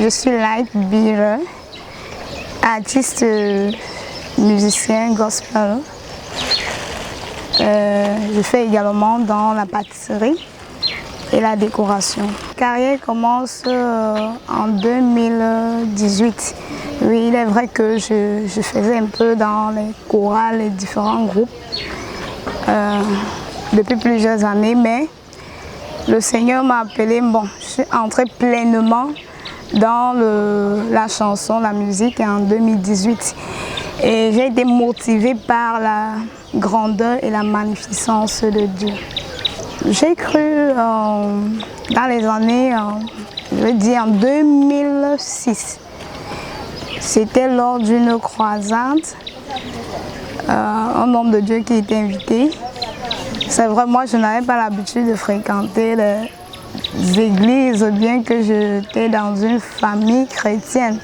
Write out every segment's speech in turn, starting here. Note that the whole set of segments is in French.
Je suis Light Bearer, artiste musicien gospel. Je fais également dans la pâtisserie et la décoration. Ma carrière commence en 2018. Oui, il est vrai que je faisais un peu dans les chorales, les différents groupes depuis plusieurs années, mais le Seigneur m'a appelé, bon, je suis entrée pleinement dans la chanson, la musique en 2018. Et j'ai été motivée par la grandeur et la magnificence de Dieu. J'ai cru dans les années, je veux dire en 2006. C'était lors d'une croisade, un homme de Dieu qui était invité. C'est vrai, moi je n'avais pas l'habitude de fréquenter les églises, bien que j'étais dans une famille chrétienne.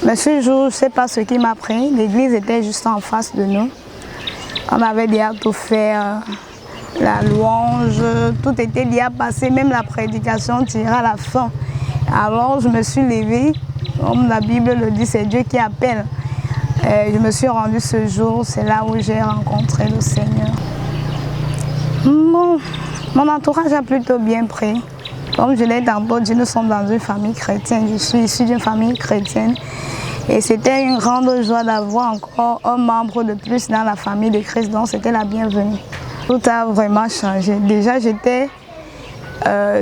Mais ce jour, je ne sais pas ce qui m'a pris, l'église était juste en face de nous. On avait déjà tout fait, la louange, tout était déjà passé, même la prédication tirait à la fin. Alors je me suis levée, comme la Bible le dit, c'est Dieu qui appelle. Je me suis rendue ce jour, c'est là où j'ai rencontré le Seigneur. Mon entourage a plutôt bien pris. Comme je l'ai tantôt dit, nous sommes dans une famille chrétienne. Je suis issue d'une famille chrétienne. Et c'était une grande joie d'avoir encore un membre de plus dans la famille de Christ. Donc c'était la bienvenue. Tout a vraiment changé. Déjà, j'étais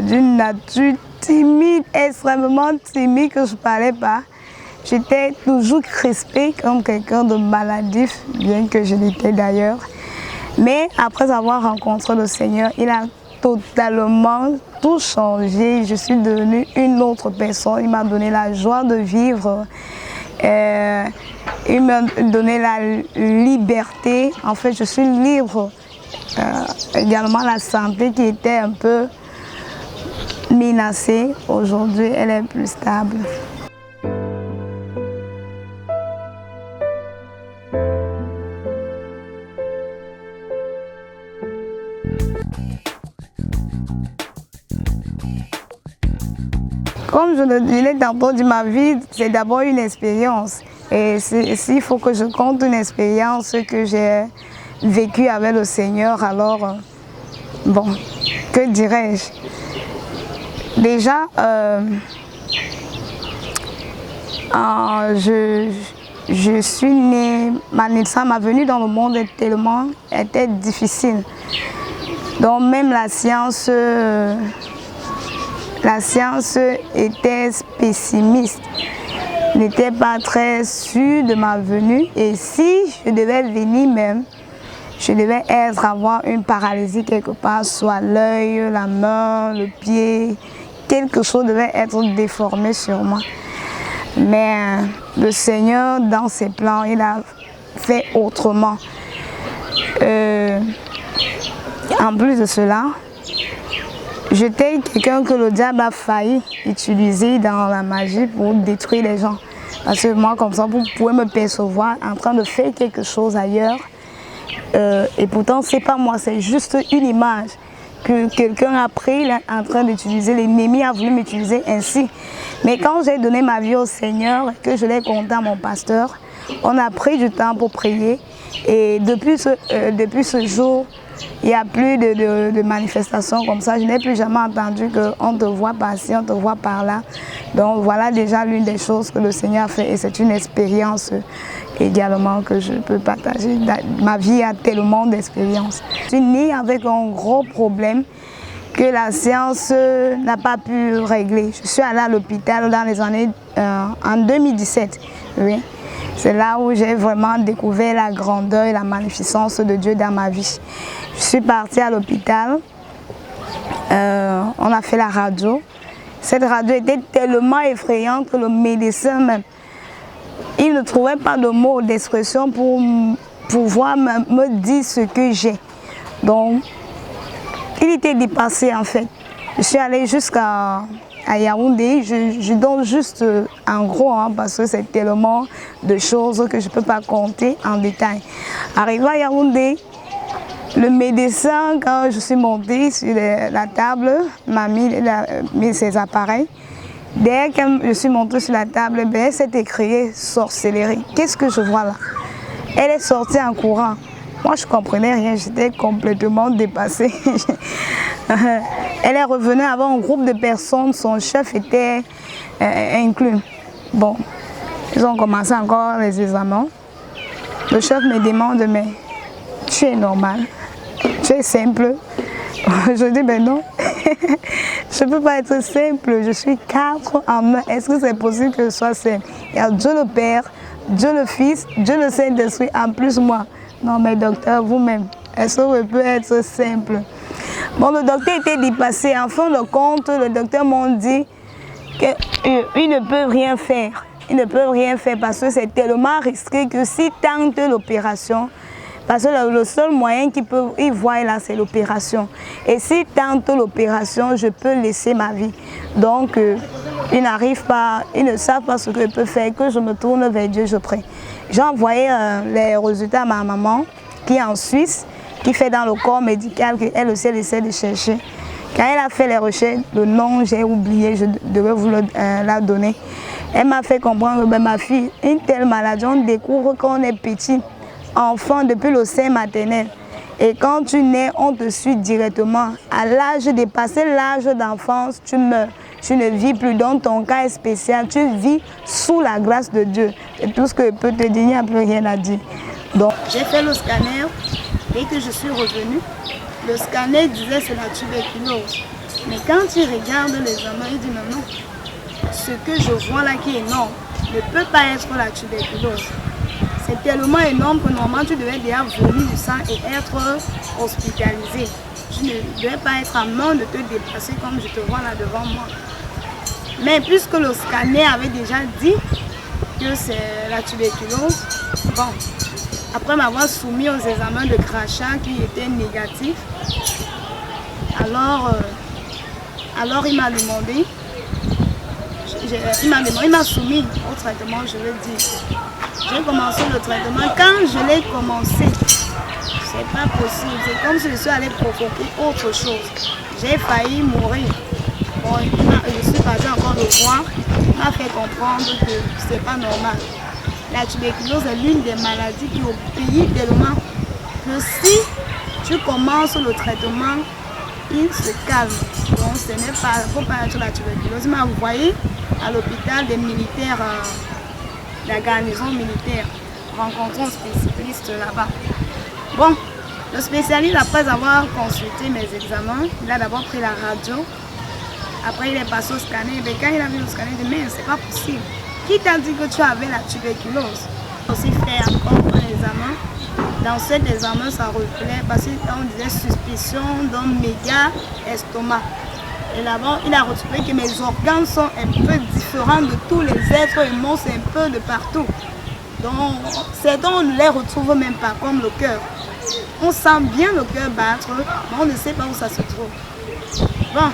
d'une nature timide, extrêmement timide, que je ne parlais pas. J'étais toujours crispée comme quelqu'un de maladif, bien que je l'étais d'ailleurs. Mais après avoir rencontré le Seigneur, il a totalement tout changé. Je suis devenue une autre personne. Il m'a donné la joie de vivre. Il m'a donné la liberté. En fait, je suis libre. Également la santé qui était un peu menacée. Aujourd'hui, elle est plus stable. Comme je le disais tantôt, ma vie, c'est d'abord une expérience. Et s'il faut que je compte une expérience que j'ai vécue avec le Seigneur, alors, bon, que dirais-je? Déjà, je suis née, ma naissance, ma venue dans le monde était difficile. Donc même la science était pessimiste, n'était pas très sûre de ma venue. Et si je devais venir même, je devais avoir une paralysie quelque part, soit l'œil, la main, le pied, quelque chose devait être déformé sur moi. Mais le Seigneur, dans ses plans, il a fait autrement. En plus de cela, j'étais quelqu'un que le diable a failli utiliser dans la magie pour détruire les gens. Parce que moi, comme ça, vous pouvez me percevoir en train de faire quelque chose ailleurs. Et pourtant, ce n'est pas moi, c'est juste une image que quelqu'un a pris en train d'utiliser. L'ennemi a voulu m'utiliser ainsi. Mais quand j'ai donné ma vie au Seigneur, que je l'ai conté à mon pasteur, on a pris du temps pour prier. Et depuis ce jour, il n'y a plus de manifestations comme ça. Je n'ai plus jamais entendu qu'on te voit passer, on te voit par là. Donc voilà déjà l'une des choses que le Seigneur a fait. Et c'est une expérience également que je peux partager. Ma vie a tellement d'expériences. Je suis née avec un gros problème que la science n'a pas pu régler. Je suis allée à l'hôpital dans les années en 2017. Oui. C'est là où j'ai vraiment découvert la grandeur et la magnificence de Dieu dans ma vie. Je suis partie à l'hôpital, on a fait la radio. Cette radio était tellement effrayante que le médecin même, il ne trouvait pas de mots d'expression pour pouvoir me dire ce que j'ai. Donc, il était dépassé en fait. Je suis allée jusqu'à Yaoundé, je donne juste en gros, hein, parce que c'est tellement de choses que je ne peux pas compter en détail. Arrivé à Yaoundé, le médecin, quand je suis montée sur la table, m'a mis ses appareils. Dès que je suis montée sur la table, elle s'est écriée sorcellerie. Qu'est-ce que je vois là? Elle est sortie en courant. Moi, je ne comprenais rien, j'étais complètement dépassée. Elle est revenue avant un groupe de personnes, son chef était inclus. Bon, ils ont commencé encore les examens. Le chef me demande, mais tu es normal, tu es simple. Je dis, ben non, je ne peux pas être simple, je suis 4 en 1. Est-ce que c'est possible que je sois simple? Il y a Dieu le Père, Dieu le Fils, Dieu le Saint-Esprit, en plus moi. Non mais docteur, vous-même, est-ce que je peux être simple? Bon, le docteur était dépassé. En fin de compte, le docteur m'a dit qu'il ne peut rien faire. Il ne peut rien faire parce que c'est tellement risqué que s'il tente l'opération, parce que le seul moyen qu'il peut y voir là, c'est l'opération. Et s'il tente l'opération, je peux laisser ma vie. Donc, il n'arrive pas, il ne savent pas ce qu'il peut faire, que je me tourne vers Dieu, je prie. J'ai envoyé les résultats à ma maman, qui est en Suisse, qui fait dans le corps médical, qu'elle aussi elle essaie de chercher. Quand elle a fait les recherches, le nom, j'ai oublié, je devais vous la donner. Elle m'a fait comprendre que ma fille, une telle maladie, on découvre quand on est petit, enfant, depuis le sein maternel. Et quand tu nais, on te suit directement. À l'âge dépassé l'âge d'enfance, tu meurs. Tu ne vis plus. Dans ton cas est spécial, tu vis sous la grâce de Dieu. C'est tout ce que je peux te dire, il n'y a plus rien à dire. Donc, j'ai fait le scanner. Dès que je suis revenue, le scanner disait c'est la tuberculose. Mais quand il regarde l'examen, il dit non, non. Ce que je vois là qui est énorme ne peut pas être la tuberculose. C'est tellement énorme que normalement tu devais déjà vomir du sang et être hospitalisé. Tu ne devais pas être à main de te déplacer comme je te vois là devant moi. Mais puisque le scanner avait déjà dit que c'est la tuberculose, bon, après m'avoir soumis aux examens de crachat qui étaient négatifs, alors il m'a demandé, il m'a soumis au traitement, je veux dire. J'ai commencé le traitement. Quand je l'ai commencé, c'est pas possible. C'est comme si je suis allée provoquer autre chose. J'ai failli mourir. Bon, je suis partie encore le voir. Il m'a fait comprendre que c'est pas normal. La tuberculose est l'une des maladies qui obéit tellement que si tu commences le traitement, il se calme. Donc ce n'est pas, faut pas être la tuberculose. Il m'a envoyé à l'hôpital des militaires, la garnison militaire, rencontrer un spécialiste là-bas. Bon, le spécialiste, après avoir consulté mes examens, il a d'abord pris la radio. Après, il est passé au scanner. Et quand il a vu le scanner, il a dit mais c'est pas possible. Qui t'a dit que tu avais la tuberculose? Aussi fait encore un examen. Dans cet examen, ça reflète parce qu'on disait suspicion d'un méga estomac. Et là-bas, il a retrouvé que mes organes sont un peu différents de tous les êtres humains, c'est un peu de partout. Donc, certains, on ne les retrouve même pas, comme le cœur. On sent bien le cœur battre, mais on ne sait pas où ça se trouve. Bon,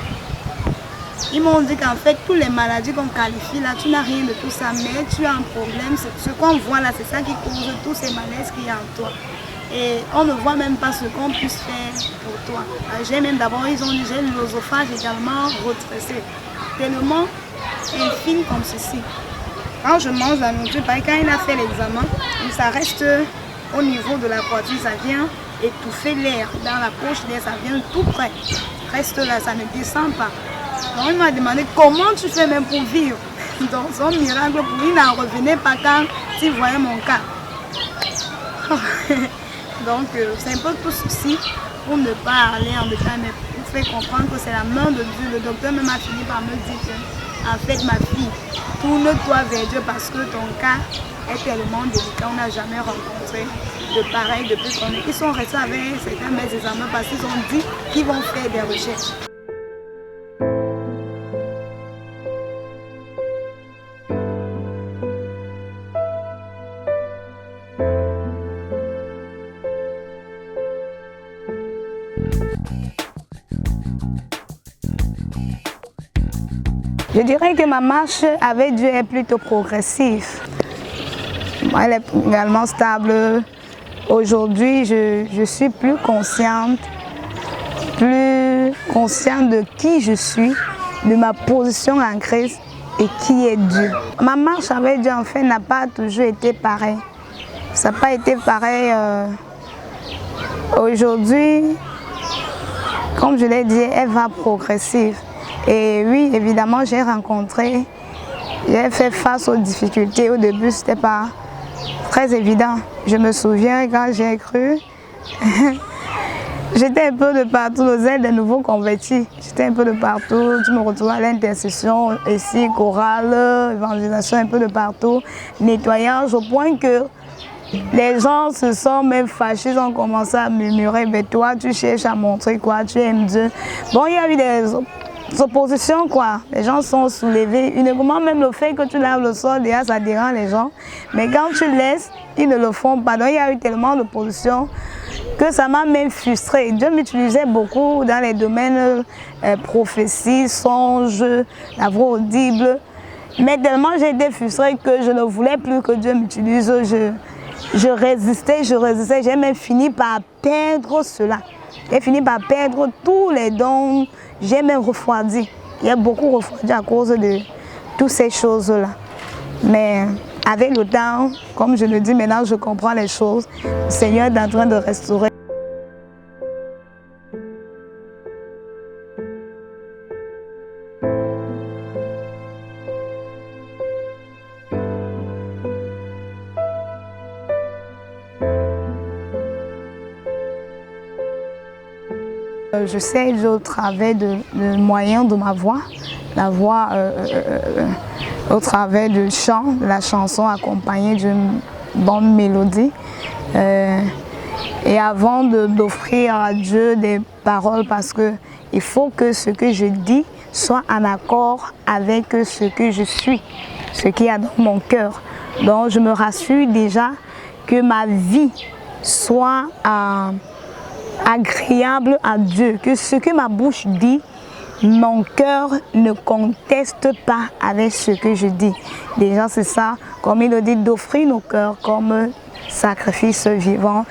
ils m'ont dit qu'en fait, toutes les maladies qu'on qualifie là, tu n'as rien de tout ça, mais tu as un problème. Ce qu'on voit là, c'est ça qui cause tous ces malaises qu'il y a en toi. Et on ne voit même pas ce qu'on puisse faire pour toi. J'ai même d'abord, ils ont dit, j'ai l'œsophage également retroussé, tellement infime comme ceci. Quand je mange la nourriture, quand il a fait l'examen, ça reste au niveau de la poitrine, ça vient étouffer l'air. Dans la poche d'air, ça vient tout près. Reste là, ça ne descend pas. Donc il m'a demandé comment tu fais même pour vivre. Donc son miracle, il n'en revenait pas quand il voyait mon cas. Donc c'est un peu tout ceci pour ne pas aller en détail, mais pour faire comprendre que c'est la main de Dieu. Le docteur même a fini par me dire que, en fait ma fille, tourne-toi vers Dieu parce que ton cas est tellement délicat. On n'a jamais rencontré de pareil depuis qu'on est. Ils sont restés avec certains mes examens parce qu'ils ont dit qu'ils vont faire des recherches. Je dirais que ma marche avec Dieu est plutôt progressive. Elle est également stable. Aujourd'hui, je suis plus consciente de qui je suis, de ma position en Christ et qui est Dieu. Ma marche avec Dieu, en fait, n'a pas toujours été pareille. Ça n'a pas été pareil. Aujourd'hui, comme je l'ai dit, elle va progressive. Et oui, évidemment, j'ai fait face aux difficultés. Au début, ce n'était pas très évident. Je me souviens quand j'ai cru, j'étais un peu de partout, aux ailes des nouveaux convertis. J'étais un peu de partout, je me retrouvais à l'intercession, ici, chorale, évangélisation, un peu de partout, nettoyage, au point que les gens se sont même fâchés, ils ont commencé à murmurer, mais toi tu cherches à montrer quoi, tu aimes Dieu. Bon, il y a eu des oppositions quoi, les gens sont soulevés, uniquement même le fait que tu laves le sol, déjà ça dérange les gens, mais quand tu laisses, ils ne le font pas. Donc il y a eu tellement d'opposition que ça m'a même frustrée. Dieu m'utilisait beaucoup dans les domaines prophétie, songe, la voix audible, mais tellement j'ai été frustrée que je ne voulais plus que Dieu m'utilise. Je résistais, j'ai même fini par perdre cela. J'ai fini par perdre tous les dons, j'ai même refroidi. J'ai beaucoup refroidi à cause de toutes ces choses-là. Mais avec le temps, comme je le dis maintenant, je comprends les choses. Le Seigneur est en train de restaurer. Je sais au travers de moyens de ma voix, la voix au travers du chant, de la chanson accompagnée d'une bonne mélodie. Et avant d'offrir à Dieu des paroles, parce qu'il faut que ce que je dis soit en accord avec ce que je suis, ce qu'il y a dans mon cœur. Donc je me rassure déjà que ma vie soit agréable à Dieu, que ce que ma bouche dit, mon cœur ne conteste pas avec ce que je dis. Déjà c'est ça, comme il le dit, d'offrir nos cœurs comme sacrifice vivant,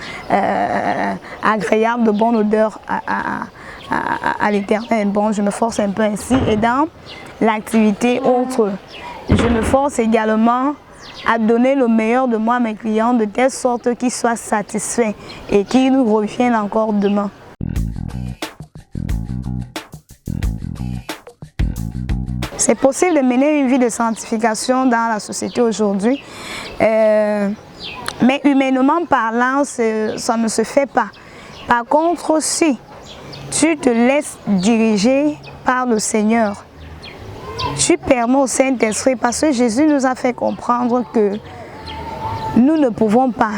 agréable, de bonne odeur à l'Éternel. Bon, je me force un peu ainsi. Et dans l'activité autre, je me force également à donner le meilleur de moi à mes clients, de telle sorte qu'ils soient satisfaits et qu'ils nous reviennent encore demain. C'est possible de mener une vie de sanctification dans la société aujourd'hui, mais humainement parlant, ça ne se fait pas. Par contre, si tu te laisses diriger par le Seigneur, tu permets au Saint-Esprit, parce que Jésus nous a fait comprendre que nous ne pouvons pas,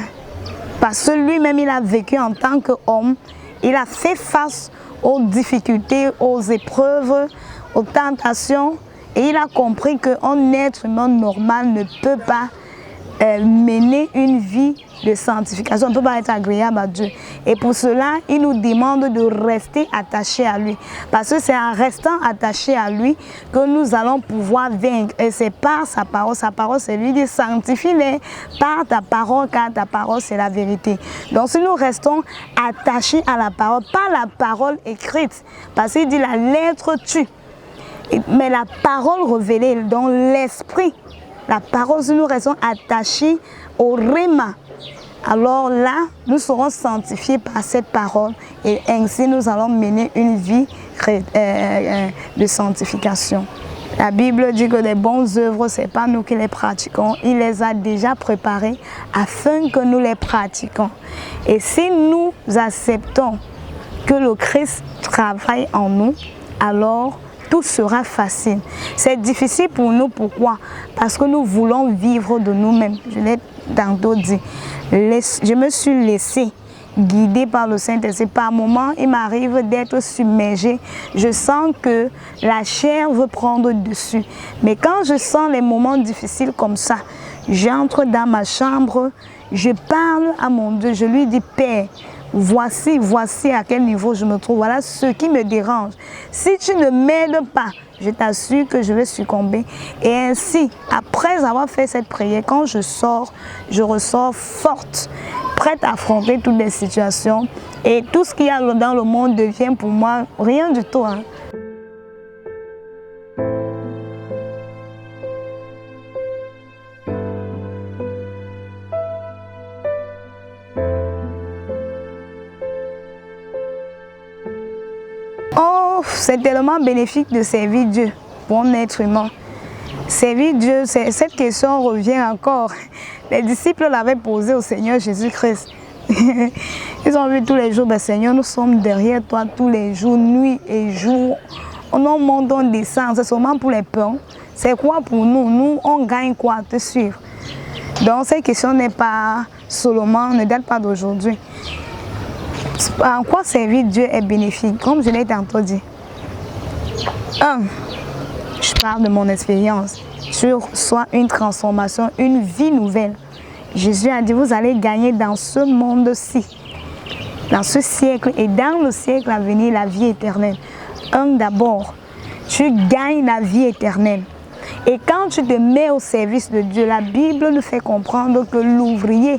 parce que lui-même il a vécu en tant qu'homme, il a fait face aux difficultés, aux épreuves, aux tentations, et il a compris qu'un être humain normal ne peut pas mener une vie de sanctification, on ne peut pas être agréable à Dieu. Et pour cela, il nous demande de rester attachés à lui. Parce que c'est en restant attachés à lui que nous allons pouvoir vaincre. Et c'est par sa parole. Sa parole, c'est lui dit sanctifie-les par ta parole, car ta parole, c'est la vérité. Donc si nous restons attachés à la parole, pas la parole écrite, parce qu'il dit la lettre tue, mais la parole révélée, donc l'esprit, la parole, si nous restons attachés au réma, alors là, nous serons sanctifiés par cette parole et ainsi nous allons mener une vie de sanctification. La Bible dit que les bonnes œuvres, ce n'est pas nous qui les pratiquons, il les a déjà préparées afin que nous les pratiquions. Et si nous acceptons que le Christ travaille en nous, alors tout sera facile. C'est difficile pour nous, pourquoi? Parce que nous voulons vivre de nous-mêmes. Je l'ai tantôt dit. Je me suis laissée guider par le Saint-Esprit. Par moments, il m'arrive d'être submergée. Je sens que la chair veut prendre dessus. Mais quand je sens les moments difficiles comme ça, j'entre dans ma chambre, je parle à mon Dieu, je lui dis « Père, voici à quel niveau je me trouve, voilà ce qui me dérange. Si tu ne m'aides pas, je t'assure que je vais succomber. » Et ainsi, après avoir fait cette prière, quand je sors, je ressors forte, prête à affronter toutes les situations. Et tout ce qu'il y a dans le monde devient pour moi rien du tout. C'est tellement bénéfique de servir Dieu pour un être humain. Servir Dieu, cette question revient encore. Les disciples l'avaient posée au Seigneur Jésus-Christ. Ils ont vu tous les jours, ben Seigneur, nous sommes derrière toi tous les jours, nuit et jour. On monte, on descend, c'est seulement pour les pains. C'est quoi pour nous? Nous, on gagne quoi à te suivre? Donc cette question n'est pas seulement, ne date pas d'aujourd'hui. En quoi servir Dieu est bénéfique? Comme je l'ai tantôt dit. Je parle de mon expérience sur soit une transformation, une vie nouvelle. Jésus a dit, vous allez gagner dans ce monde-ci, dans ce siècle et dans le siècle à venir, la vie éternelle. D'abord, tu gagnes la vie éternelle. Et quand tu te mets au service de Dieu, la Bible nous fait comprendre que l'ouvrier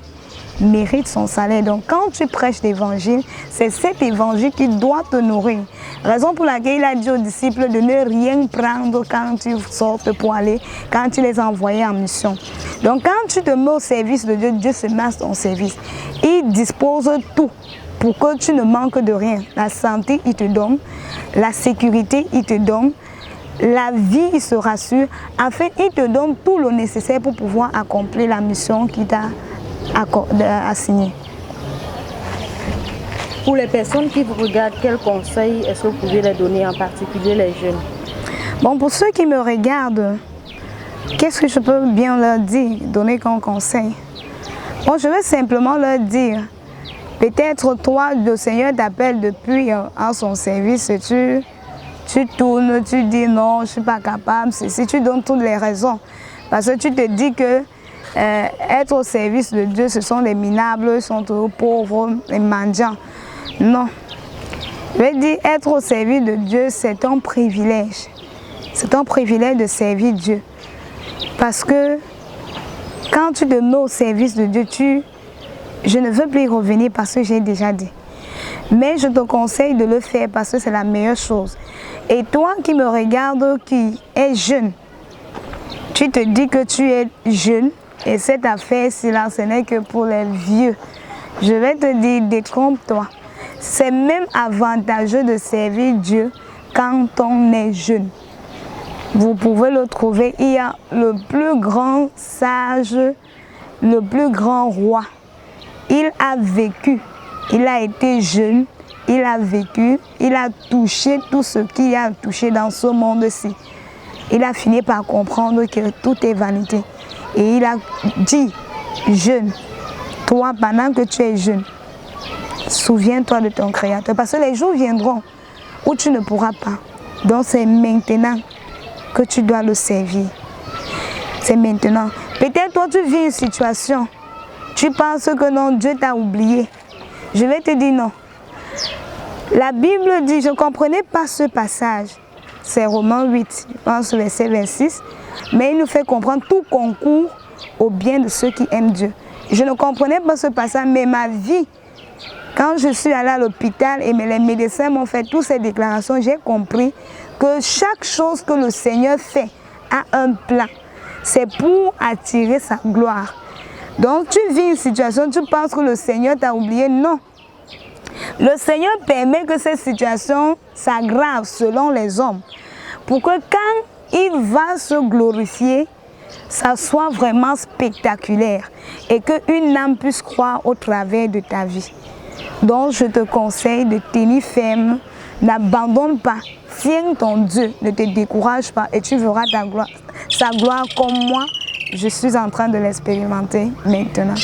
mérite son salaire. Donc quand tu prêches l'évangile, c'est cet évangile qui doit te nourrir. Raison pour laquelle il a dit aux disciples de ne rien prendre quand tu sortes pour aller, quand tu les envoies en mission. Donc quand tu te mets au service de Dieu, Dieu se met à ton service. Il dispose tout pour que tu ne manques de rien. La santé, il te donne. La sécurité, il te donne. La vie, il se rassure. En fait, il te donne tout le nécessaire pour pouvoir accomplir la mission qu'il t'a assignée. Pour les personnes qui vous regardent, quels conseils est-ce que vous pouvez leur donner, en particulier les jeunes? Bon, pour ceux qui me regardent, qu'est-ce que je peux bien leur dire, donner comme conseil? Bon, je vais simplement leur dire, peut-être toi, le Seigneur t'appelle depuis en son service, tu tournes, tu dis non, je ne suis pas capable, si tu donnes toutes les raisons, parce que tu te dis que être au service de Dieu, ce sont les minables, ce sont les pauvres, les mendiants. Non. Je vais dire, être au service de Dieu, c'est un privilège. C'est un privilège de servir Dieu. Parce que quand tu te mets au service de Dieu, je ne veux plus y revenir parce que j'ai déjà dit. Mais je te conseille de le faire parce que c'est la meilleure chose. Et toi qui me regardes, qui es jeune, tu te dis que tu es jeune et cette affaire-ci, là, ce n'est que pour les vieux. Je vais te dire, détrompe-toi. C'est même avantageux de servir Dieu quand on est jeune. Vous pouvez le trouver, il y a le plus grand sage, le plus grand roi. Il a vécu, il a été jeune, il a vécu, il a touché tout ce qu'il a touché dans ce monde-ci. Il a fini par comprendre que tout est vanité. Et il a dit, jeune, toi pendant que tu es jeune, souviens-toi de ton Créateur. Parce que les jours viendront où tu ne pourras pas. Donc c'est maintenant que tu dois le servir. C'est maintenant. Peut-être toi tu vis une situation, tu penses que non, Dieu t'a oublié. Je vais te dire non. La Bible dit, je ne comprenais pas ce passage. C'est Romains 8, je pense verset 26. Mais il nous fait comprendre tout concourt au bien de ceux qui aiment Dieu. Je ne comprenais pas ce passage, mais ma vie, quand je suis allée à l'hôpital et les médecins m'ont fait toutes ces déclarations, j'ai compris que chaque chose que le Seigneur fait a un plan. C'est pour attirer sa gloire. Donc tu vis une situation, tu penses que le Seigneur t'a oublié. Non. Le Seigneur permet que cette situation s'aggrave selon les hommes. Pour que quand il va se glorifier, ça soit vraiment spectaculaire. Et qu'une âme puisse croire au travers de ta vie. Donc je te conseille de tenir ferme, n'abandonne pas, tiens ton Dieu, ne te décourage pas et tu verras sa gloire comme moi, je suis en train de l'expérimenter maintenant.